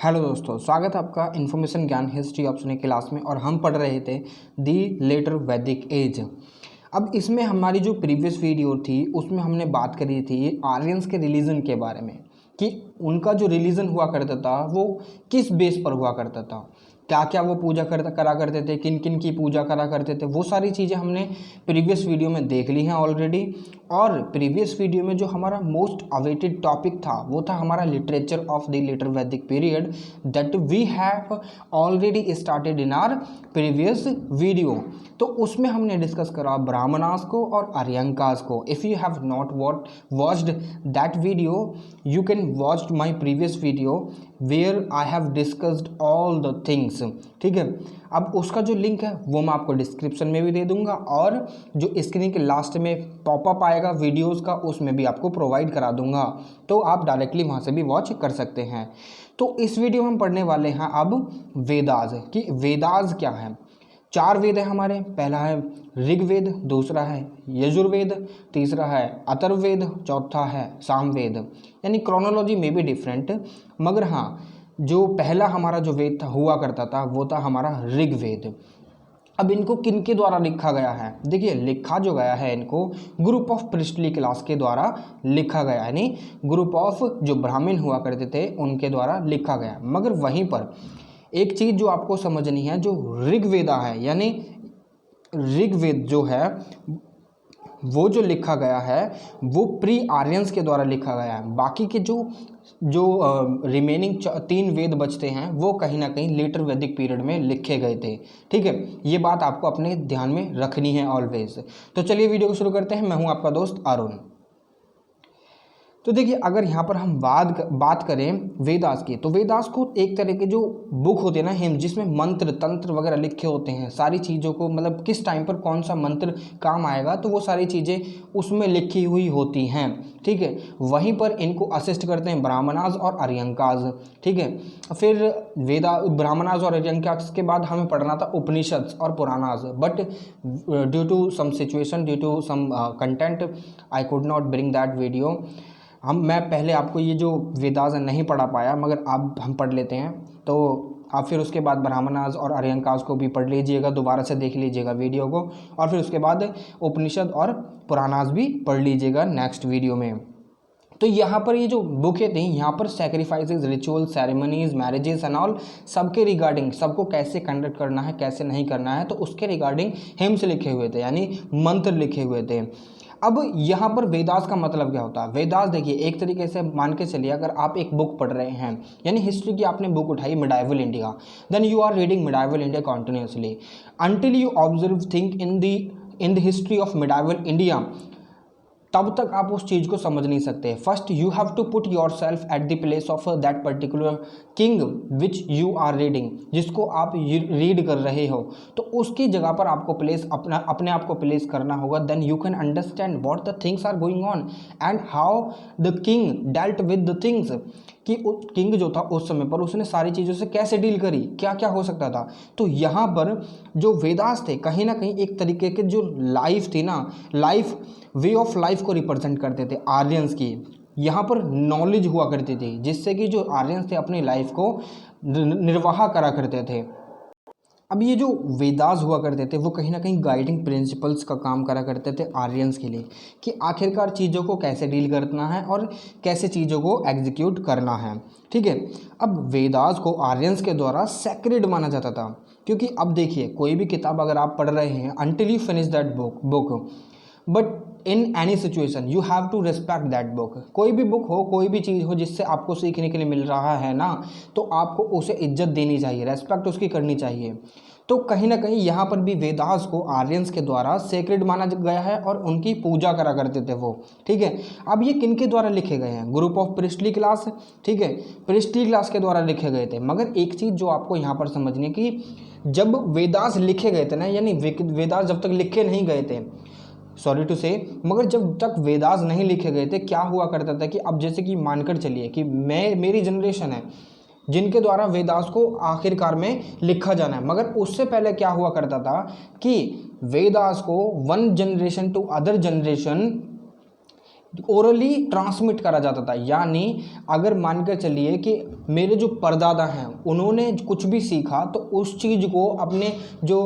Hello दोस्तों, स्वागत है आपका इन्फॉर्मेशन ज्ञान हिस्ट्री ऑप्शन की क्लास में। और हम पढ़ रहे थे दी लेटर वैदिक एज। अब इसमें हमारी जो प्रीवियस वीडियो थी उसमें हमने बात करी थी आर्यंस के रिलीजन के बारे में कि उनका जो रिलीजन हुआ करता था वो किस बेस पर हुआ करता था, क्या क्या वो पूजा करा करते थे, किन किन की पूजा करा करते थे। वो सारी चीज़ें हमने प्रीवियस वीडियो में देख ली हैं ऑलरेडी। और प्रीवियस वीडियो में जो हमारा मोस्ट अवेटेड टॉपिक था वो था हमारा literature of the later Vedic period that we have already started in our previous video. तो उसमें हमने डिस्कस करा ब्राह्मणास को और आर्यंकास को। If you have not watched that video you can watch my previous video where I have discussed all the things. ठीक है, अब उसका जो लिंक है वो मैं आपको डिस्क्रिप्शन में भी दे दूंगा और जो स्क्रीन के लास्ट में पॉपअप आएगा वीडियोस का उसमें भी आपको प्रोवाइड करा दूंगा, तो आप डायरेक्टली वहाँ से भी वॉच कर सकते हैं। तो इस वीडियो में हम पढ़ने वाले हैं अब वेदास कि वेदास क्या है। 4 वेद है हमारे। पहला है ऋग्वेद, दूसरा है यजुर्वेद, तीसरा है अथर्ववेद, चौथा है सामवेद। यानी क्रोनोलॉजी में भी डिफरेंट, मगर हाँ जो पहला हमारा जो वेद था हुआ करता था वो था हमारा ऋग्वेद। अब इनको किन के द्वारा लिखा गया है? देखिए, लिखा जो गया है इनको ग्रुप ऑफ प्रिस्टली क्लास के द्वारा लिखा गया, यानी ग्रुप ऑफ जो ब्राह्मण हुआ करते थे उनके द्वारा लिखा गया। मगर वहीं पर एक चीज़ जो आपको समझनी है, जो ऋग्वेदा है यानी ऋग्वेद जो है वो जो लिखा गया है वो प्री आर्यंस के द्वारा लिखा गया है। बाकी के जो रिमेनिंग 3 वेद बचते हैं वो कहीं ना कहीं लेटर वैदिक पीरियड में लिखे गए थे। ठीक है, ये बात आपको अपने ध्यान में रखनी है ऑलवेज। तो चलिए वीडियो को शुरू करते हैं। मैं हूं आपका दोस्त अरुण। तो देखिए, अगर यहाँ पर हम बात करें वेदास की, तो वेदास को एक तरह के जो बुक होते हैं ना हिम, जिसमें मंत्र तंत्र वगैरह लिखे होते हैं, सारी चीज़ों को मतलब किस टाइम पर कौन सा मंत्र काम आएगा तो वो सारी चीज़ें उसमें लिखी हुई होती हैं। ठीक है, वहीं पर इनको असिस्ट करते हैं ब्राह्मणास और आर्यंकास। ठीक है, फिर ब्राह्मणास और आर्यंकास के बाद हमें पढ़ना था उपनिषद और Puranas, but due to some situation, due to some content I could not bring that video. मैं पहले आपको ये जो वेदास नहीं पढ़ा पाया, मगर अब हम पढ़ लेते हैं। तो आप फिर उसके बाद ब्राह्मणास और आर्यंकास को भी पढ़ लीजिएगा, दोबारा से देख लीजिएगा वीडियो को, और फिर उसके बाद उपनिषद और पुराणास भी पढ़ लीजिएगा नेक्स्ट वीडियो में। तो यहाँ पर ये जो बुकें थी, यहाँ पर sacrifices, ritual, ceremonies, marriages and all सबके रिगार्डिंग, सबको कैसे कंडक्ट करना है, कैसे नहीं करना है, तो उसके रिगार्डिंग हिम्स लिखे हुए थे, यानी मंत्र लिखे हुए थे। अब यहाँ पर वेदास का मतलब क्या होता है? वेदास देखिए, एक तरीके से मान के चलिए, अगर आप एक बुक पढ़ रहे हैं, यानी हिस्ट्री की आपने बुक उठाई medieval India, then you are reading medieval India continuously until you observe think in the history of medieval India. तब तक आप उस चीज़ को समझ नहीं सकते। First you have to put yourself at the place of that particular king which you are reading, जिसको आप रीड कर रहे हो, तो उसकी जगह पर आपको अपने आप को प्लेस करना होगा। Then you can understand what the things are going on and how the king dealt with the things, कि किंग जो था उस समय पर उसने सारी चीज़ों से कैसे डील करी, क्या क्या हो सकता था। तो यहाँ पर जो वेदास थे कहीं ना कहीं एक तरीके के जो लाइफ थी ना, लाइफ वे ऑफ लाइफ को रिप्रेजेंट करते थे आर्यंस की। यहाँ पर नॉलेज हुआ करती थी जिससे कि जो आर्यंस थे अपनी लाइफ को निर्वाह करा करते थे। अब ये जो वेदास हुआ करते थे वो कहीं ना कहीं गाइडिंग प्रिंसिपल्स का काम करा करते थे आर्यंस के लिए, कि आखिरकार चीज़ों को कैसे डील करना है और कैसे चीज़ों को एग्जीक्यूट करना है। ठीक है, अब वेदास को आर्यंस के द्वारा सैक्रेड माना जाता था, क्योंकि अब देखिए, कोई भी किताब अगर आप पढ़ रहे हैं, until you finish that book but in any situation you have to respect that book. कोई भी बुक हो, कोई भी चीज़ हो जिससे आपको सीखने के लिए मिल रहा है ना, तो आपको उसे इज्जत देनी चाहिए, रेस्पेक्ट उसकी करनी चाहिए। तो कहीं ना कहीं यहाँ पर भी वेदास को आर्यंस के द्वारा सेक्रेड माना गया है और उनकी पूजा करा करते थे वो। ठीक है, अब ये किन के द्वारा लिखे गए हैं? Group of priestly class. ठीक है, प्रिस्टली क्लास के द्वारा लिखे गए थे। मगर एक चीज़ जो आपको यहाँ पर समझनी है कि जब वेदास लिखे गए थे ना, यानी वेदास जब तक लिखे नहीं गए थे, सॉरी टू से, मगर जब तक वेदास नहीं लिखे गए थे क्या हुआ करता था कि अब जैसे कि मानकर चलिए कि मेरी जनरेशन है जिनके द्वारा वेदास को आखिरकार में लिखा जाना है, मगर उससे पहले क्या हुआ करता था कि वेदास को one generation to other generation orally transmit करा जाता था। यानी अगर मानकर चलिए कि मेरे जो परदादा हैं उन्होंने कुछ भी सीखा तो उस चीज़ को अपने जो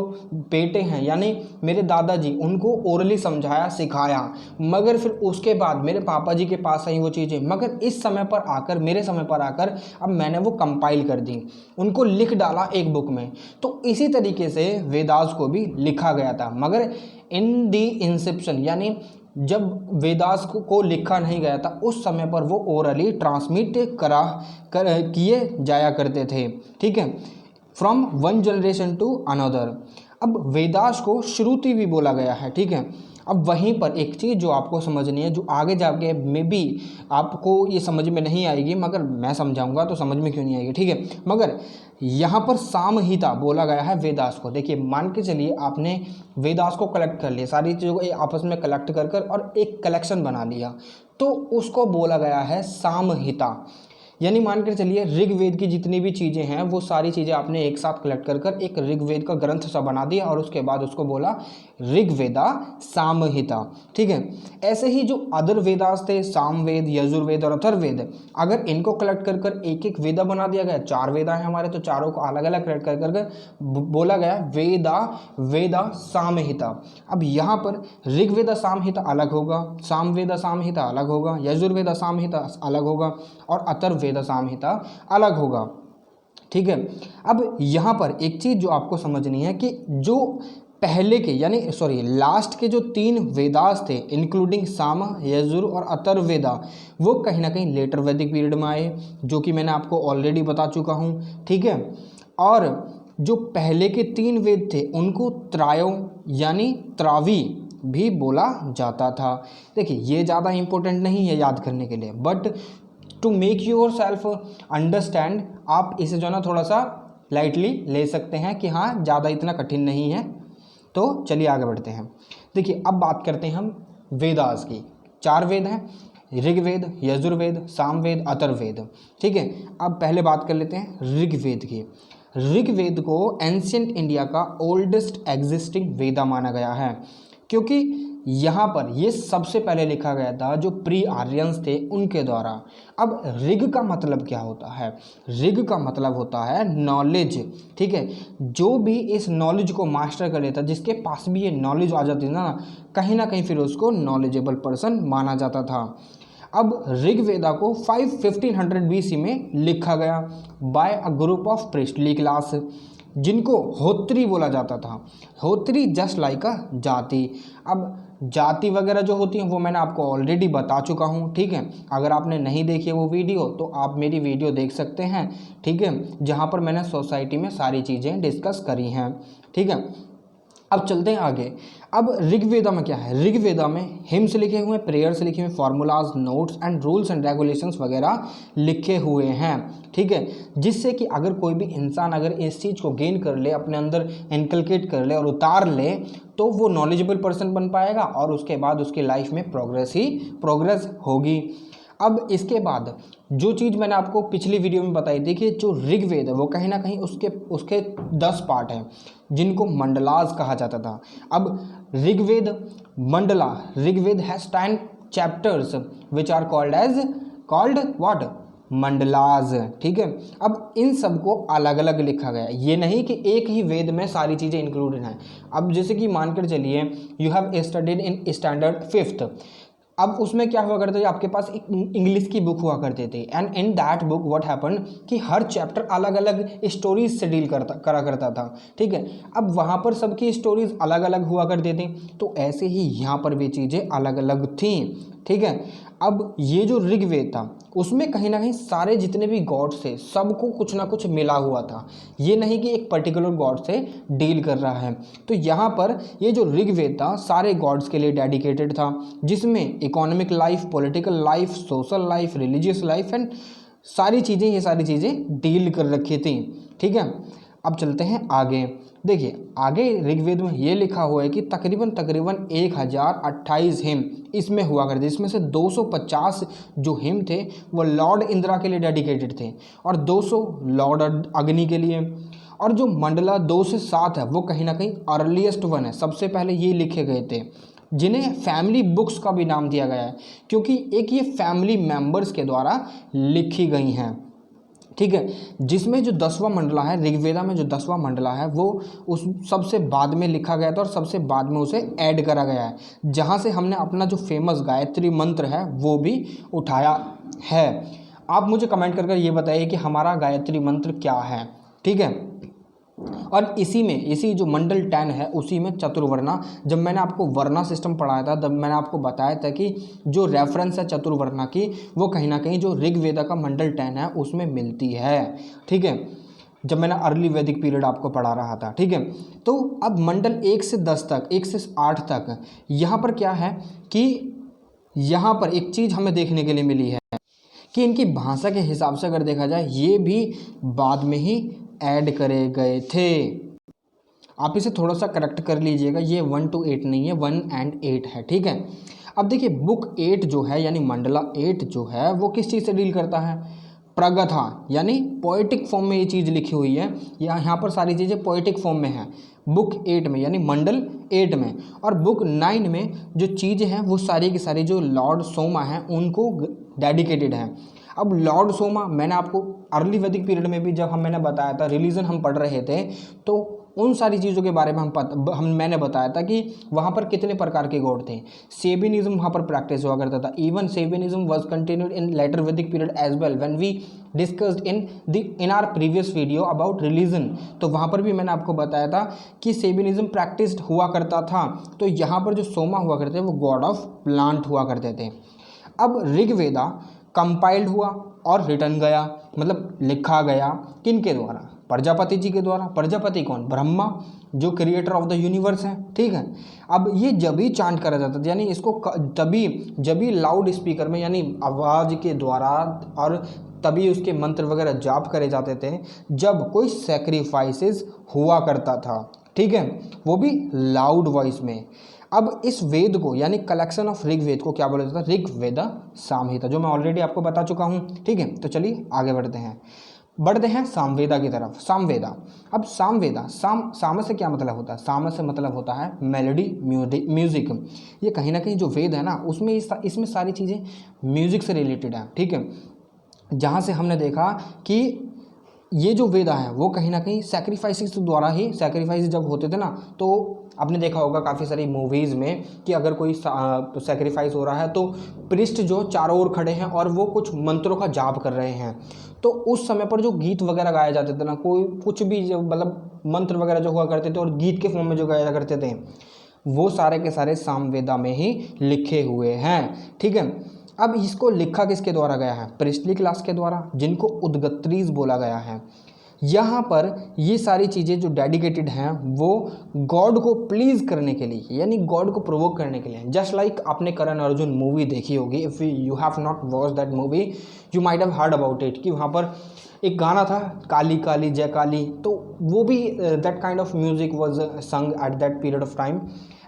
बेटे हैं यानी मेरे दादाजी उनको ओरली समझाया सिखाया, मगर फिर उसके बाद मेरे पापा जी के पास आई वो चीज़ें, मगर इस समय पर आकर मेरे समय पर आकर अब मैंने वो कंपाइल कर दी, उनको लिख डाला एक बुक में। तो इसी तरीके से वेदास को भी लिखा गया था, मगर इन दी इंसेप्शन यानी जब वेदास को लिखा नहीं गया था उस समय पर वो ओरली ट्रांसमिट किए जाया करते थे। ठीक है, from one generation to another. अब वेदास को श्रुति भी बोला गया है। ठीक है, अब वहीं पर एक चीज़ जो आपको समझनी है, जो आगे जाके मे बी आपको ये समझ में नहीं आएगी, मगर मैं समझाऊंगा तो समझ में क्यों नहीं आएगी। ठीक है, मगर यहाँ पर सामहिता बोला गया है वेदास को। देखिए मान के चलिए आपने वेदास को कलेक्ट कर लिया, सारी चीज़ों को आपस में कलेक्ट कर कर और एक कलेक्शन बना लिया, तो उसको बोला गया है सामहिता। यानी मान कर चलिए ऋग्वेद की जितनी भी चीज़ें हैं वो सारी चीज़ें आपने एक साथ कलेक्ट कर कर एक ऋग्वेद का ग्रंथ सा बना दिया और उसके बाद उसको बोला ऋग्वेदा सामहिता। ठीक है, ऐसे ही जो अदर वेदास थे, सामवेद, यजुर्वेद और अथर्ववेद, अगर इनको कलेक्ट कर कर एक एक वेदा बना दिया गया, 4 वेदा हैं हमारे, तो चारों को अलग अलग कलेक्ट कर कर बोला गया वेदा सामहिता। अब यहाँ पर ऋग्वेदा सामहिता अलग होगा, सामवेदा सामहिता अलग होगा, यजुर्वेदा सामहिता अलग होगा और अथर्ववेद सामहिता अलग होगा। ठीक है, अब यहाँ पर एक चीज़ जो आपको समझनी है कि जो पहले के यानी लास्ट के जो 3 वेदास थे इंक्लूडिंग साम, यजुर और अथर्ववेदा, वो कहीं ना कहीं लेटर वैदिक पीरियड में आए, जो कि मैंने आपको ऑलरेडी बता चुका हूँ। ठीक है, और जो पहले के 3 वेद थे उनको त्रायो यानी त्रावी भी बोला जाता था। देखिए ये ज़्यादा इंपॉर्टेंट नहीं है याद करने के लिए, but to make yourself understand आप इसे जो ना थोड़ा सा लाइटली ले सकते हैं कि हाँ ज़्यादा इतना कठिन नहीं है। तो चलिए आगे बढ़ते हैं। देखिए अब बात करते हैं हम वेदास की। 4 वेद हैं, ऋग्वेद, यजुर्वेद, सामवेद, अथर्ववेद। ठीक है, अब पहले बात कर लेते हैं ऋग्वेद की। ऋग्वेद को एंशिएंट इंडिया का ओल्डेस्ट एग्जिस्टिंग वेदा माना गया है, क्योंकि यहाँ पर ये सबसे पहले लिखा गया था जो प्री आर्यंस थे उनके द्वारा। अब ऋग का मतलब क्या होता है? ऋग का मतलब होता है नॉलेज। ठीक है, जो भी इस नॉलेज को मास्टर कर लेता, जिसके पास भी ये नॉलेज आ जाती ना कहीं फिर उसको नॉलेजेबल पर्सन माना जाता था। अब ऋग्वेदा को 1500 BC में लिखा गया by a group of priestly class, जिनको होत्री बोला जाता था। होत्री जस्ट लाइक अ जाति। अब जाति वगैरह जो होती हैं वो मैंने आपको ऑलरेडी बता चुका हूँ। ठीक है, अगर आपने नहीं देखी है वो वीडियो तो आप मेरी वीडियो देख सकते हैं। ठीक है, जहाँ पर मैंने सोसाइटी में सारी चीज़ें डिस्कस करी हैं। ठीक है, अब चलते हैं आगे। अब ऋग्वेदा में क्या है? ऋग्वेदा में हिम्स लिखे हुए हैं, प्रेयर्स लिखे हुए, formulas, notes and rules and regulations वगैरह लिखे हुए हैं। ठीक है, जिससे कि अगर कोई भी इंसान अगर इस चीज़ को गेन कर ले, अपने अंदर इनकलकेट कर ले और उतार ले, तो वो नॉलेजेबल पर्सन बन पाएगा और उसके बाद उसकी लाइफ में प्रोग्रेस होगी। अब इसके बाद जो चीज़ मैंने आपको पिछली वीडियो में बताई थी कि जो ऋग्वेद है वो कहीं ना कहीं उसके 10 पार्ट हैं जिनको मंडलास कहा जाता था। अब Rigveda mandala, Rigveda has 10 chapters which are called what? Mandalas. ठीक है, अब इन सबको अलग अलग लिखा गया, ये नहीं कि एक ही वेद में सारी चीज़ें इंक्लूडेड हैं। अब जैसे कि मानकर चलिए you have studied in standard 5th, अब उसमें क्या हुआ करता था, आपके पास एक इंग्लिश की बुक हुआ करते थे and in that book what happen कि हर चैप्टर अलग अलग स्टोरीज से डील करा करता था। ठीक है, अब वहाँ पर सबकी स्टोरीज अलग अलग हुआ करती थी, तो ऐसे ही यहाँ पर भी चीज़ें अलग अलग थीं। ठीक है, अब ये जो ऋग्वेद था उसमें कहीं ना कहीं सारे जितने भी गॉड्स थे सबको कुछ ना कुछ मिला हुआ था, ये नहीं कि एक पर्टिकुलर गॉड से डील कर रहा है। तो यहाँ पर ये जो ऋग्वेद था सारे गॉड्स के लिए डेडिकेटेड था, जिसमें economic life, political life, social life, religious life and सारी चीज़ें, ये सारी चीज़ें डील कर रखी थी। ठीक है, अब चलते हैं आगे। देखिए आगे ऋग्वेद में ये लिखा हुआ है कि तकरीबन 1028 हिम इसमें हुआ करते, इसमें से 250 जो हिम थे वो लॉर्ड इंद्रा के लिए डेडिकेटेड थे और 200 लॉर्ड अग्नि के लिए, और जो मंडला 2 से 7 है वो कहीं ना कहीं अर्लीस्ट वन है, सबसे पहले ये लिखे गए थे। जिन्हें फैमिली बुक्स का भी नाम दिया गया है, क्योंकि एक ये फैमिली मेंबर्स के द्वारा लिखी गई हैं। ठीक है, जिसमें जो 10वां मंडला है, ऋग्वेदा में जो 10वां मंडला है वो उस सबसे बाद में लिखा गया था और सबसे बाद में उसे ऐड करा गया है, जहाँ से हमने अपना जो फेमस गायत्री मंत्र है वो भी उठाया है। आप मुझे कमेंट कर ये बताइए कि हमारा गायत्री मंत्र क्या है। ठीक है, और इसी जो मंडल 10 है उसी में चतुर्वर्णा, जब मैंने आपको वर्णा सिस्टम पढ़ाया था तब मैंने आपको बताया था कि जो रेफरेंस है चतुर्वर्णा की वो कहीं ना कहीं जो ऋग्वेदा का मंडल 10 है उसमें मिलती है। ठीक है, जब मैंने अर्ली वैदिक पीरियड आपको पढ़ा रहा था। ठीक है, तो अब मंडल 1 से 10 तक, 1 से 8 तक यहाँ पर क्या है कि यहाँ पर एक चीज़ हमें देखने के लिए मिली है कि इनकी भाषा के हिसाब से अगर देखा जाए ये भी बाद में ही ऐड करे गए थे। आप इसे थोड़ा सा करेक्ट कर लीजिएगा, ये 1 to 8 नहीं है, 1 and 8 है। ठीक है, अब देखिए बुक 8 जो है यानी मंडला 8 जो है वो किस चीज़ से डील करता है? प्रगथा, यानी पोएटिक फॉर्म में ये चीज़ लिखी हुई है, यहाँ पर सारी चीज़ें पोएटिक फॉर्म में हैं बुक 8 में यानी मंडल 8 में। और बुक 9 में जो चीज़ें हैं वो सारी की सारी जो लॉर्ड सोमा हैं उनको डेडिकेटेड हैं। अब लॉर्ड सोमा मैंने आपको अर्ली वैदिक पीरियड में भी जब मैंने बताया था, रिलीजन हम पढ़ रहे थे, तो उन सारी चीज़ों के बारे में मैंने बताया था कि वहाँ पर कितने प्रकार के गॉड थे। सेबिनिज्म वहाँ पर प्रैक्टिस हुआ करता था। इवन सेबिनिज्म was continued in later Vedic period as well when we discussed in our previous video about religion. तो वहाँ पर भी मैंने आपको बताया था कि सेबिनिज्म प्रैक्टिस्ड हुआ करता था। तो यहाँ पर जो सोमा हुआ करते थे वो गॉड ऑफ प्लांट हुआ करते थे। अब ऋग्वेदा कंपाइल्ड हुआ और रिटर्न गया, मतलब लिखा गया किनके द्वारा? प्रजापति जी के द्वारा। प्रजापति कौन? ब्रह्मा, जो क्रिएटर ऑफ द यूनिवर्स हैं। ठीक है, अब ये जब ही चांट करा जाता था, यानी इसको तभी जब ही लाउड स्पीकर में यानी आवाज़ के द्वारा, और तभी उसके मंत्र वगैरह जाप करे जाते थे जब कोई सैक्रिफाइसेस हुआ करता था। ठीक है, वो भी लाउड वॉइस में। अब इस वेद को यानी कलेक्शन ऑफ ऋग्वेद को क्या बोला जाता है? ऋग्वेद सामहिता, जो मैं ऑलरेडी आपको बता चुका हूँ। ठीक है, तो चलिए आगे बढ़ते हैं सामवेदा की तरफ। सामवेदा, अब सामवेदा साम से क्या मतलब होता है? साम से मतलब होता है मेलोडी, म्यूजिक। ये कहीं ना कहीं जो वेद है ना उसमें इसमें सारी चीज़ें म्यूजिक से रिलेटेड है। ठीक है, जहाँ से हमने देखा कि ये जो वेदा है वो कहीं ना कहीं सैक्रिफाइसेस द्वारा ही, सैक्रिफाइस जब होते थे ना, तो आपने देखा होगा काफ़ी सारी मूवीज़ में कि अगर कोई सैक्रिफाइस हो रहा है तो प्रिस्ट जो चारों ओर खड़े हैं और वो कुछ मंत्रों का जाप कर रहे हैं, तो उस समय पर जो गीत वगैरह गाए जाते थे ना, कोई कुछ भी जो मतलब मंत्र वगैरह जो हुआ करते थे और गीत के फॉर्म में जो गाया करते थे वो सारे के सारे सामवेदा में ही लिखे हुए हैं। ठीक है, अब इसको लिखा किसके द्वारा गया है? प्रिस्टली क्लास के द्वारा, जिनको उद्गत्रीज बोला गया है। यहाँ पर ये सारी चीज़ें जो डेडिकेटेड हैं वो गॉड को प्लीज़ करने के लिए, यानी गॉड को प्रोवोक करने के लिए। जस्ट लाइक आपने करण अर्जुन मूवी देखी होगी, if you have not watch that movie you might have heard about it, कि वहाँ पर एक गाना था काली काली जय काली, तो वो भी that kind of music was sung at that period of time,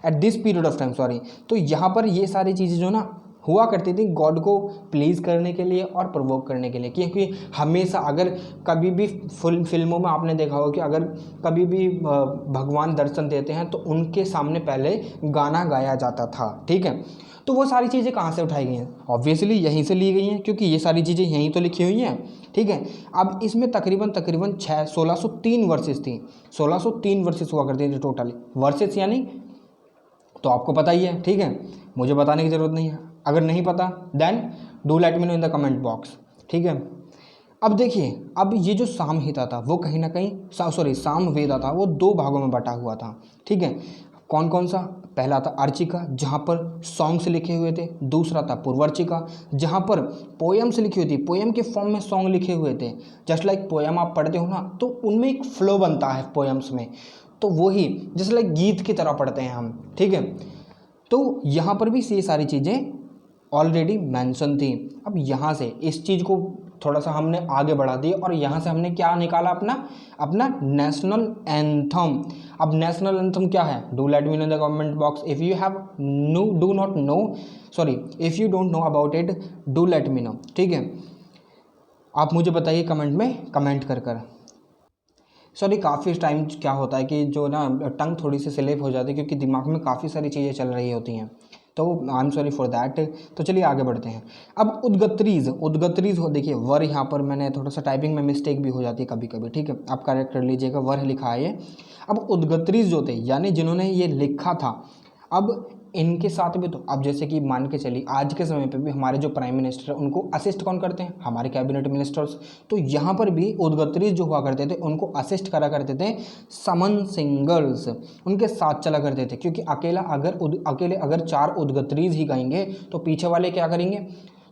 at this period of time sorry. तो यहाँ पर ये सारी चीज़ें जो ना हुआ करती थी गॉड को प्लीज़ करने के लिए और प्रोवोक करने के लिए, क्योंकि हमेशा अगर कभी भी फिल्मों में आपने देखा होगा कि अगर कभी भी भगवान दर्शन देते हैं तो उनके सामने पहले गाना गाया जाता था। ठीक है, तो वो सारी चीज़ें कहाँ से उठाई गई हैं? ऑब्वियसली यहीं से ली गई हैं, क्योंकि ये सारी चीज़ें यहीं तो लिखी हुई हैं। ठीक है, अब इसमें तकरीबन 1603 वर्सेस थी, 1603 वर्सेस हुआ करती थी टोटल। वर्सेस यानी तो आपको पता ही है। ठीक है, मुझे बताने की ज़रूरत नहीं है, अगर नहीं पता then do let me know in the comment box. ठीक है, अब देखिए, अब ये जो सामहिता था वो कहीं ना कहीं सामवेदा था वो 2 भागों में बटा हुआ था। ठीक है, कौन कौन सा? पहला था अर्चिका, जहाँ पर सॉन्ग्स लिखे हुए थे। दूसरा था पूर्वर्चिका, जहाँ पर पोएम्स लिखी हुई थी, पोएम के फॉर्म में सॉन्ग लिखे हुए थे। जस्ट लाइक पोएम आप पढ़ते हो ना तो उनमें एक फ्लो बनता है पोएम्स में, तो वही जस्ट लाइक गीत की तरह पढ़ते हैं हम। ठीक है, तो यहाँ पर भी ये सारी चीज़ें ऑलरेडी मेंशन थी। अब यहाँ से इस चीज़ को थोड़ा सा हमने आगे बढ़ा दिया और यहाँ से हमने क्या निकाला? अपना नेशनल एंथम। अब नेशनल एंथम क्या है? Do let me know in the comment box if you have if you don't know about it do let me no. ठीक है, आप मुझे बताइए कमेंट में, कमेंट कर। सॉरी, काफ़ी टाइम क्या होता है कि जो ना टंग थोड़ी सी स्लिप हो जाती है क्योंकि दिमाग में काफ़ी सारी चीज़ें चल रही होती हैं, तो I am sorry for that. तो चलिए आगे बढ़ते हैं। अब उद्गत्रीज हो, देखिए वर यहाँ पर मैंने थोड़ा सा टाइपिंग में मिस्टेक भी हो जाती है कभी कभी, ठीक है, आप करेक्ट कर लीजिएगा, वर लिखा है ये। अब उद्गत्रीज जो थे यानी जिन्होंने ये लिखा था, अब इनके साथ भी तो अब जैसे कि मान के चलिए आज के समय पे भी हमारे जो प्राइम मिनिस्टर है उनको असिस्ट कौन करते हैं, हमारे कैबिनेट मिनिस्टर्स। तो यहाँ पर भी उद्गत्रीज जो हुआ करते थे उनको असिस्ट करा करते थे समन सिंगर्स, उनके साथ चला करते थे, क्योंकि अकेले अगर 4 उद्गत्रीज ही गाएंगे तो पीछे वाले क्या करेंगे,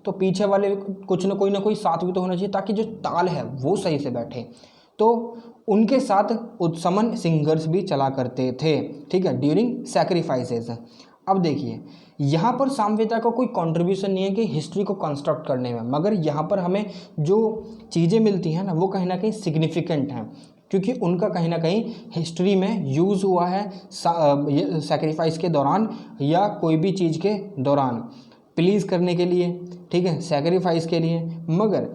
तो पीछे वाले कुछ ना कोई साथ भी तो होना चाहिए ताकि जो ताल है वो सही से बैठे। तो उनके साथ समन सिंगर्स भी चला करते थे, ठीक है, ड्यूरिंग सैक्रिफाइसेस। अब देखिए यहाँ पर सामवेदा का कोई कंट्रीब्यूशन नहीं है कि हिस्ट्री को कंस्ट्रक्ट करने में, मगर यहाँ पर हमें जो चीज़ें मिलती हैं ना वो कहीं ना कहीं सिग्निफिकेंट हैं, क्योंकि उनका कहीं ना कहीं हिस्ट्री में यूज़ हुआ है सैक्रिफाइस के दौरान या कोई भी चीज़ के दौरान, प्लीज़ करने के लिए, ठीक है, सैक्रिफाइस के लिए। मगर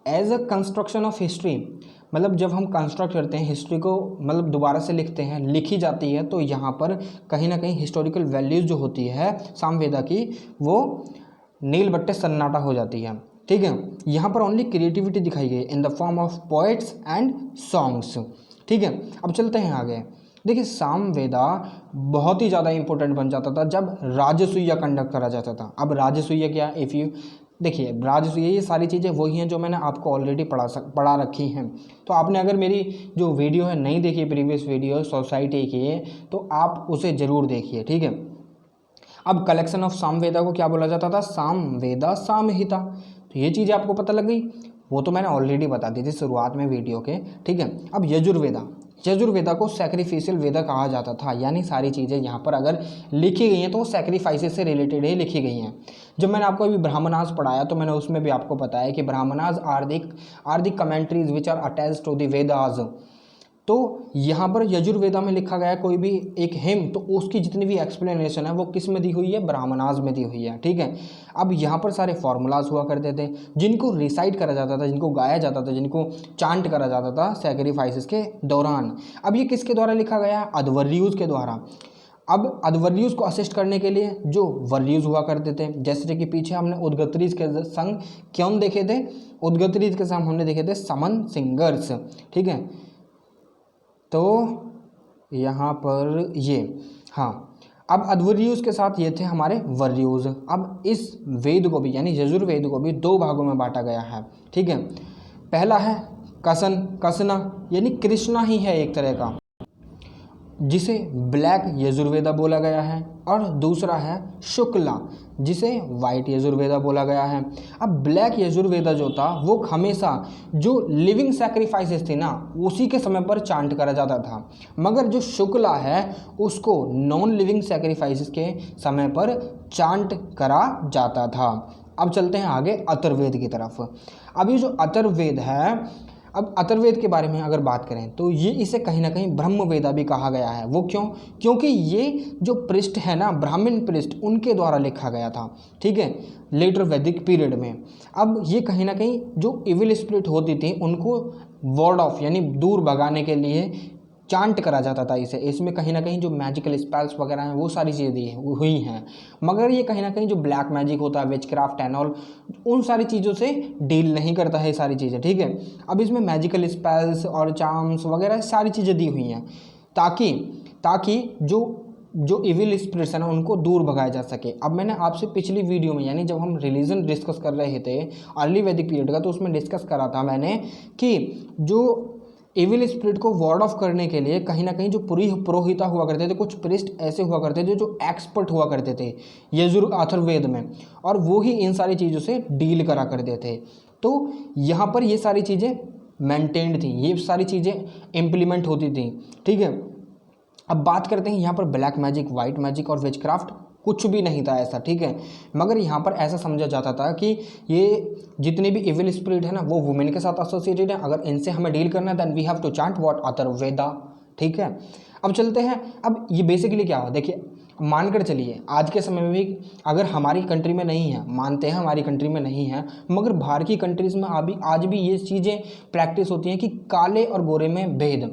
as a construction of history, मतलब जब हम कंस्ट्रक्ट करते हैं हिस्ट्री को, मतलब दोबारा से लिखते हैं, लिखी जाती है, तो यहाँ पर कहीं ना कहीं हिस्टोरिकल वैल्यूज़ जो होती है सामवेदा की वो नील बट्टे सन्नाटा हो जाती है, ठीक है। यहाँ पर ओनली क्रिएटिविटी दिखाई गई in the form of poets and songs, ठीक है। अब चलते हैं आगे। देखिए सामवेदा बहुत ही ज़्यादा इंपॉर्टेंट बन जाता था जब राजसूया कंडक्ट करा जाता था। अब राजसूया क्या, इफ़ यू देखिए राजसूया, ये सारी चीज़ें वही हैं जो मैंने आपको ऑलरेडी पढ़ा रखी हैं। तो आपने अगर मेरी जो वीडियो है नहीं देखी, प्रीवियस वीडियो सोसाइटी की, तो आप उसे ज़रूर देखिए, ठीक है। अब कलेक्शन ऑफ सामवेदा को क्या बोला जाता था, सामवेदा सामहिता। तो ये चीज़ें आपको पता लग गई, वो तो मैंने ऑलरेडी बता दी थी शुरुआत में वीडियो के, ठीक है। अब यजुर्वेदा को सैक्रिफिशियल वेदा कहा जाता था, यानी सारी चीज़ें यहाँ पर अगर लिखी गई हैं तो वो सैक्रिफाइसेस से रिलेटेड ही लिखी गई हैं। जब मैंने आपको अभी ब्राह्मणास पढ़ाया तो मैंने उसमें भी आपको बताया कि Brahmanas are the commentaries which are attached to the Vedas. तो यहाँ पर यजुर्वेदा में लिखा गया कोई भी एक हिम, तो उसकी जितनी भी एक्सप्लेनेशन है वो किस में दी हुई है, ब्राह्मणास में दी हुई है, ठीक है। अब यहाँ पर सारे फॉर्मूलाज हुआ करते थे जिनको रिसाइट करा जाता था, जिनको गाया जाता था, जिनको चांट करा जाता था सैक्रिफाइसेस के दौरान। अब ये किसके द्वारा लिखा गया, अध्वर्यूज के द्वारा। अब अध्वर्यूज को असिस्ट करने के लिए जो वर्यूज हुआ करते थे, जैसे कि पीछे हमने उद्गत्रीज के संग क्यों देखे थे, उद्गत्रीज के संग हमने देखे थे समन सिंगर्स, ठीक है। तो यहाँ पर ये, हाँ, अब अध्वर्यूज के साथ ये थे हमारे वर्यूज। अब इस वेद को भी यानी यजुर्वेद को भी 2 भागों में बांटा गया है, ठीक है। पहला है कसना, यानी कृष्णा ही है एक तरह का, जिसे ब्लैक यजुर्वेदा बोला गया है, और दूसरा है शुक्ला, जिसे वाइट यजुर्वेदा बोला गया है। अब ब्लैक यजुर्वेदा जो था वो हमेशा जो लिविंग सैक्रिफाइसेस थे ना उसी के समय पर चांट करा जाता था, मगर जो शुक्ला है उसको नॉन लिविंग सैक्रिफाइसेस के समय पर चांट करा जाता था। अब चलते हैं आगे अथर्ववेद की तरफ। अब ये जो अथर्ववेद है, अब अथर्ववेद के बारे में अगर बात करें तो ये इसे कहीं ना कहीं ब्रह्मवेदा भी कहा गया है। वो क्यों, क्योंकि ये जो पृष्ठ है ना ब्राह्मण पृष्ठ उनके द्वारा लिखा गया था, ठीक है, लेटर वैदिक पीरियड में। अब ये कहीं ना कहीं जो इविल स्पिरिट होती थी उनको वॉर्ड ऑफ यानी दूर भगाने के लिए चांट करा जाता था इसे। इसमें कहीं ना कहीं जो मैजिकल स्पेल्स वगैरह हैं वो सारी चीज़ें दी हुई हैं, मगर ये कहीं ना कहीं जो ब्लैक मैजिक होता है, विचक्राफ्ट एंड ऑल, उन सारी चीज़ों से डील नहीं करता है ये सारी चीज़ें, ठीक है। अब इसमें मैजिकल स्पेल्स और चार्म्स वगैरह सारी चीज़ें दी हुई हैं ताकि जो इविल स्पिरिट्स है ना उनको दूर भगाया जा सके। अब मैंने आपसे पिछली वीडियो में यानी जब हम रिलीजन डिस्कस कर रहे थे अर्ली वैदिक पीरियड का, तो उसमें डिस्कस करा था मैंने कि जो इविल स्पिरिट को वार्ड ऑफ करने के लिए कहीं ना कहीं जो पुरोहिता हुआ करते थे, कुछ प्रिस्ट ऐसे हुआ करते थे जो एक्सपर्ट हुआ करते थे अथर्ववेद में, और वो ही इन सारी चीज़ों से डील करा करते थे। तो यहाँ पर ये सारी चीज़ें मेंटेन्ड थी, ये सारी चीज़ें इम्प्लीमेंट होती थी, ठीक है। अब बात करते हैं यहाँ पर ब्लैक मैजिक, वाइट मैजिक और विचक्राफ्ट कुछ भी नहीं था ऐसा, ठीक है। मगर यहाँ पर ऐसा समझा जाता था कि ये जितने भी इविल स्पिरिट है ना वो वुमेन के साथ एसोसिएटेड है, अगर इनसे हमें डील करना है then we have to chant what Atharvaveda, ठीक है। अब चलते हैं, अब ये बेसिकली क्या हो, देखिए मानकर चलिए आज के समय में भी अगर हमारी कंट्री में नहीं है, मानते हैं हमारी कंट्री में नहीं है, मगर बाहर की कंट्रीज़ में आज भी ये चीज़ें प्रैक्टिस होती हैं कि काले और गोरे में भेद,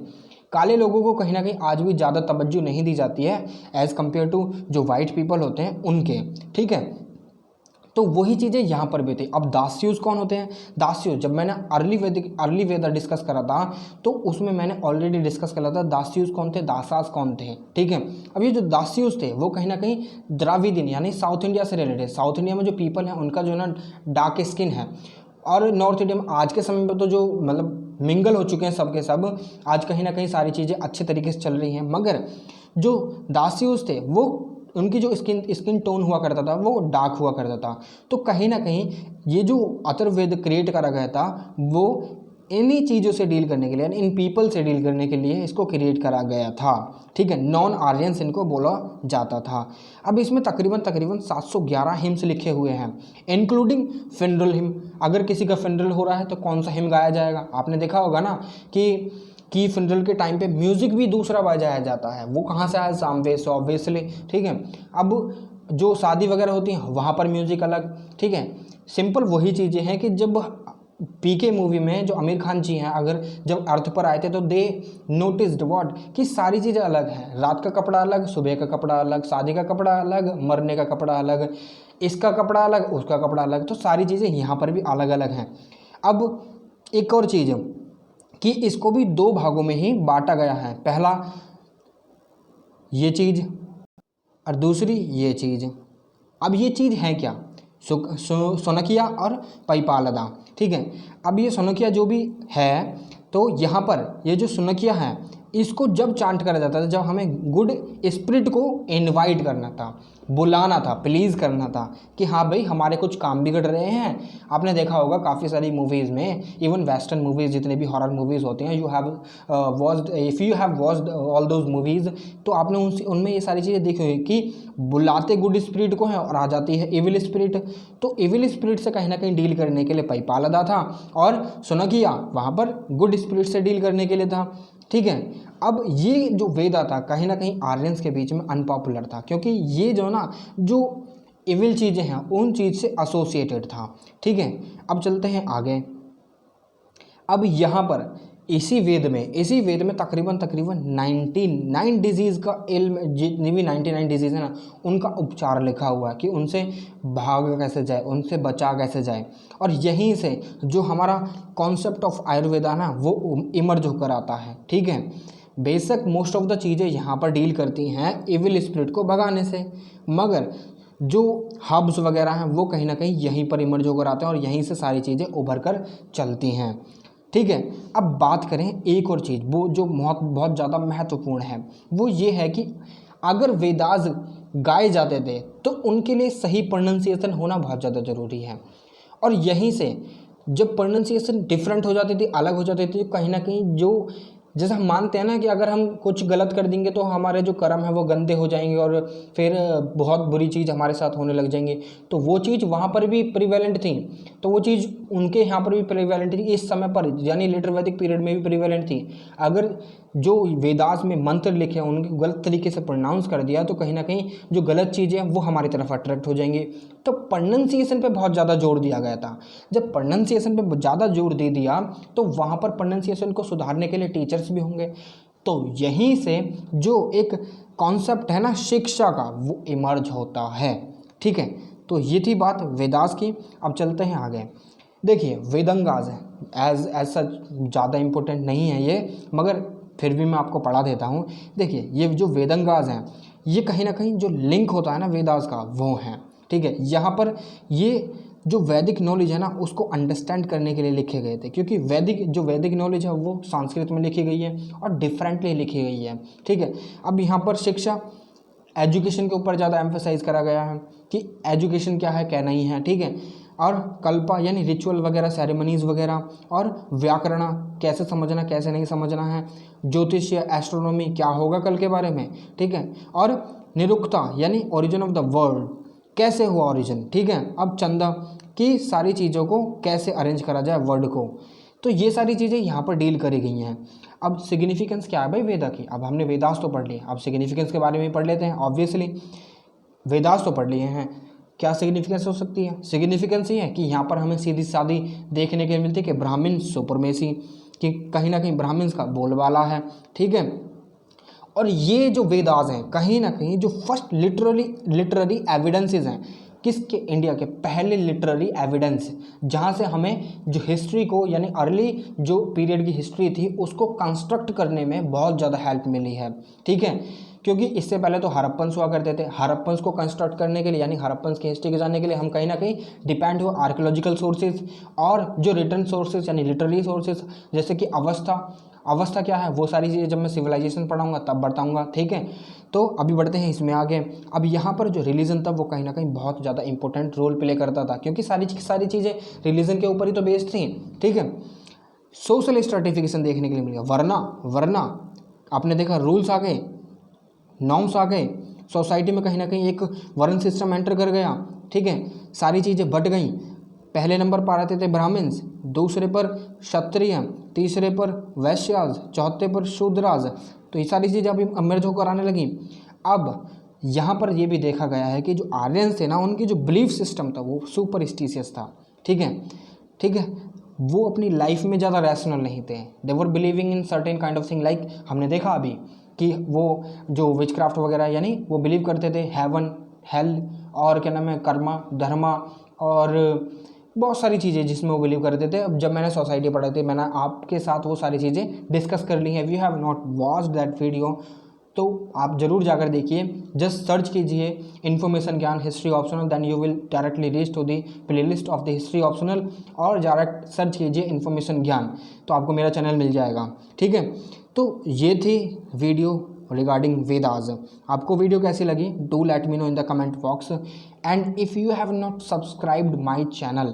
काले लोगों को कहीं ना कहीं आज भी ज़्यादा तवज्जो नहीं दी जाती है एज़ कम्पेयर टू जो वाइट पीपल होते हैं उनके, ठीक है। तो वही चीज़ें यहाँ पर भी थी। अब दास्यूज कौन होते हैं? दास्यूज जब मैंने अर्ली वेदा डिस्कस करा था तो उसमें मैंने ऑलरेडी डिस्कस करा था दास्यूज कौन थे, दासास कौन थे, ठीक है। अब ये जो दास्यूज थे वो कहीं ना कहीं द्राविडियन यानी साउथ इंडिया से रिलेटेड, साउथ इंडिया में जो पीपल है उनका जो ना डार्क स्किन है, और नॉर्थ इंडिया में आज के समय में तो जो मतलब मिंगल हो चुके हैं सब के सब, आज कहीं ना कहीं सारी चीज़ें अच्छे तरीके से चल रही हैं। मगर जो दास्यूज थे वो उनकी जो स्किन टोन हुआ करता था वो डार्क हुआ करता था। तो कहीं ना कहीं ये जो अथर्ववेद क्रिएट करा गया था वो इन्हीं चीज़ों से डील करने के लिए, इन पीपल से डील करने के लिए इसको क्रिएट करा गया था, ठीक है। नॉन आर्यंस इनको बोला जाता था। अब इसमें तकरीबन 711 हिम्स लिखे हुए हैं, इंक्लूडिंग फिनरल हिम। अगर किसी का फिनरल हो रहा है तो कौन सा हिम गाया जाएगा? आपने देखा होगा ना कि फिनरल के टाइम पे म्यूज़िक भी दूसरा बजाया जाता है। वो कहाँ से आया? सामवे से ऑब्वियसली, ठीक है। अब जो शादी वगैरह होती है वहाँ पर म्यूज़िक अलग, ठीक है। सिंपल वही चीज़ें हैं कि जब पीके मूवी में जो आमिर खान जी हैं अगर जब अर्थ पर आए थे तो दे नोटिस्ड व्हाट कि सारी चीज़ें अलग हैं। रात का कपड़ा अलग, सुबह का कपड़ा अलग, शादी का कपड़ा अलग, मरने का कपड़ा अलग, इसका कपड़ा अलग, उसका कपड़ा अलग। तो सारी चीज़ें यहाँ पर भी अलग अलग हैं। अब एक और चीज़ कि इसको भी दो भागों में ही बांटा गया है। पहला ये चीज़ और दूसरी ये चीज़। अब ये चीज़ है क्या? सोनकिया और पैपालदा, ठीक है। अब ये सोनकिया जो भी है तो यहाँ पर ये जो सोनकिया है इसको जब चांट करा जाता था, जब हमें गुड स्पिरिट को इनवाइट करना था, बुलाना था, प्लीज़ करना था कि हाँ भाई हमारे कुछ काम बिगड़ रहे हैं। आपने देखा होगा काफ़ी सारी मूवीज़ में, इवन वेस्टर्न मूवीज़ जितने भी हॉरर मूवीज़ होते हैं, if you have watched all those movies, तो आपने उनमें ये सारी चीज़ें देखी हुई कि बुलाते गुड स्पिरिट को है और आ जाती है इविल स्पिरिट। तो इविल स्पिरिट से कहीं ना कहीं डील करने के लिए पैपालदा था और सोनकिया वहाँ पर गुड स्पिरिट से डील करने के लिए था, ठीक है। अब ये जो वेदा था कहीं ना कहीं आर्यंस के बीच में अनपॉपुलर था, क्योंकि ये जो ना जो इविल चीज़ें हैं उन चीज़ से एसोसिएटेड था, ठीक है। अब चलते हैं आगे। अब यहाँ पर इसी वेद में तकरीबन 99 डिजीज़ का इल्म, जितनी भी 99 डिजीज़ है ना उनका उपचार लिखा हुआ है कि उनसे भाग कैसे जाए, उनसे बचा कैसे जाए। और यहीं से जो हमारा कॉन्सेप्ट ऑफ आयुर्वेदा ना वो इमर्ज होकर आता है, ठीक है। बेशक मोस्ट ऑफ द चीज़ें यहाँ पर डील करती हैं इविल स्पिरिट को भगाने से, मगर जो हब्स वगैरह हैं वो कहीं ना कहीं यहीं पर इमर्ज होकर आते हैं और यहीं से सारी चीज़ें उभर कर चलती हैं, ठीक है। अब बात करें एक और चीज़, वो जो बहुत ज़्यादा महत्वपूर्ण है, वो ये है कि अगर वेदास गाए जाते थे तो उनके लिए सही प्रोनंसिएशन होना बहुत ज़्यादा ज़रूरी है। और यहीं से जब प्रोनंसिएशन डिफरेंट हो जाती थी, अलग हो जाती थी, तो कहीं ना कहीं जो जैसे हम मानते हैं ना कि अगर हम कुछ गलत कर देंगे तो हमारे जो कर्म है वो गंदे हो जाएंगे और फिर बहुत बुरी चीज़ हमारे साथ होने लग जाएंगी, तो वो चीज़ वहाँ पर भी प्रिवेलेंट थी। तो वो चीज़ उनके यहाँ पर भी प्रिवेलेंट थी इस समय पर, यानी लेटर वैदिक पीरियड में भी प्रिवेलेंट थी। अगर जो वेदास में मंत्र लिखे हैं उनको गलत तरीके से प्रोनाउंस कर दिया तो कहीं ना कहीं जो गलत चीज़ें हैं वो हमारी तरफ अट्रैक्ट हो जाएंगी। तो प्रोनंसिएशन पे बहुत ज़्यादा जोर दिया गया था। जब प्रोनंसिएशन पे ज़्यादा जोर दे दिया तो वहाँ पर प्रोनंसिएशन को सुधारने के लिए टीचर्स भी होंगे। तो यहीं से जो एक कॉन्सेप्ट है ना शिक्षा का वो इमर्ज होता है, ठीक है। तो ये थी बात वेदास की। अब चलते हैं आगे। देखिए वेदंगाज एज सच ज़्यादा इम्पोर्टेंट नहीं है ये, मगर फिर भी मैं आपको पढ़ा देता हूँ। देखिए ये जो वेदंगाज हैं ये कहीं ना कहीं जो लिंक होता है ना वेदास का वो है, ठीक है। यहाँ पर ये जो वैदिक नॉलेज है ना उसको अंडरस्टैंड करने के लिए लिखे गए थे, क्योंकि वैदिक नॉलेज है वो संस्कृत में लिखी गई है और डिफरेंटली लिखी गई है, ठीक है। अब यहाँ पर शिक्षा एजुकेशन के ऊपर ज़्यादा एम्फेसाइज करा गया है कि एजुकेशन क्या है क्या नहीं है, ठीक है। और कल्पा यानी रिचुअल वगैरह, सेरेमनीज़ वगैरह, और व्याकरण कैसे समझना कैसे नहीं समझना है, ज्योतिष्य एस्ट्रोनॉमी क्या होगा कल के बारे में, ठीक है। और निरुक्ता यानी ओरिजिन ऑफ द वर्ल्ड, कैसे हुआ ओरिजिन, ठीक है। अब चंदा की सारी चीज़ों को कैसे अरेंज करा जाए वर्ड को, तो ये सारी चीज़ें यहाँ पर डील करी गई हैं। अब सिग्निफिकेंस क्या है भाई वेदा की? अब हमने वेदास तो पढ़ लिया, अब सिग्निफिकेंस के बारे में पढ़ लेते हैं। ऑब्वियसली वेदास तो पढ़ लिए हैं, क्या सिग्निफिकेंस हो सकती है? सिग्निफिकेंस ये है कि यहाँ पर हमें सीधी सादी देखने के मिलती है कि ब्राह्मण सुपरमेसी, कि कहीं ना कहीं ब्राह्मण्स का बोलबाला है, ठीक है। और ये जो वेदास हैं कहीं ना कहीं जो फर्स्ट लिटररी एविडेंसेस हैं किसके, इंडिया के पहले लिटररी एविडेंस, जहाँ से हमें जो हिस्ट्री को यानी अर्ली जो पीरियड की हिस्ट्री थी उसको कंस्ट्रक्ट करने में बहुत ज़्यादा हेल्प मिली है, ठीक है। क्योंकि इससे पहले तो हड़प्पन्स हुआ करते थे, हड़प्पन्स को कंस्ट्रक्ट करने के लिए यानी हड़प्पन्स की हिस्ट्री को जानने के लिए हम कहीं ना कहीं डिपेंड हुए आर्कियोलॉजिकल सोर्सेज और जो रिटर्न सोर्सेज यानी लिटररी सोर्सेज, जैसे कि अवस्था क्या है, वो सारी चीज़ें जब मैं सिविलाइजेशन पढ़ाऊंगा तब बताऊंगा, ठीक है। तो अभी बढ़ते हैं इसमें आगे। अब यहाँ पर जो रिलीजन था वो कहीं ना कहीं बहुत ज़्यादा इंपॉर्टेंट रोल प्ले करता था, क्योंकि सारी चीज़ें रिलीजन के ऊपर ही तो बेस्ड थी, ठीक है। सोशल स्ट्रेटिफिकेशन देखने के लिए मिलेगा, वरना आपने देखा रूल्स आ गए, नॉर्म्स आ गए, सोसाइटी में कहीं ना कहीं एक वर्ण सिस्टम एंटर कर गया, ठीक है। सारी चीज़ें बट गई, पहले नंबर पर आते थे ब्राह्मण्स, दूसरे पर क्षत्रिय, तीसरे पर वैश्याज, चौथे पर शूद्राज, तो ये सारी चीज़ें अभी मर्ज होकर आने लगी। अब यहाँ पर ये भी देखा गया है कि जो आर्यंस थे ना उनकी जो बिलीफ सिस्टम था वो सुपरस्टिशियस था, ठीक है। वो अपनी लाइफ में ज़्यादा रैशनल नहीं थे, they were believing in certain kind of thing, like हमने देखा अभी कि वो जो विचक्राफ्ट वगैरह यानी वो बिलीव करते थे हेवन हेल और क्या नाम है कर्मा धर्मा और बहुत सारी चीज़ें जिसमें वो बिलीव करते थे। अब जब मैंने सोसाइटी पढ़ाई थी मैंने आपके साथ वो सारी चीज़ें डिस्कस कर ली हैं। If you have not watched that video तो आप ज़रूर जाकर देखिए, जस्ट सर्च कीजिए information Gyan history optional, then you will directly reach to the playlist of the history optional, और डायरेक्ट सर्च कीजिए इन्फॉर्मेशन ज्ञान तो आपको मेरा चैनल मिल जाएगा, ठीक है। तो ये थी वीडियो रिगार्डिंग वेदास। आपको वीडियो कैसी लगी, do let me know in the comment box, and if you have not subscribed my channel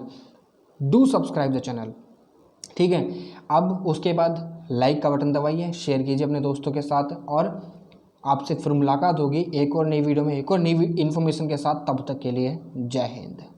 do subscribe the channel, ठीक है। अब उसके बाद लाइक का बटन दबाइए, शेयर कीजिए अपने दोस्तों के साथ, और आपसे फिर मुलाकात होगी एक और नई वीडियो में एक और नई इन्फॉर्मेशन के साथ। तब तक के लिए जय हिंद।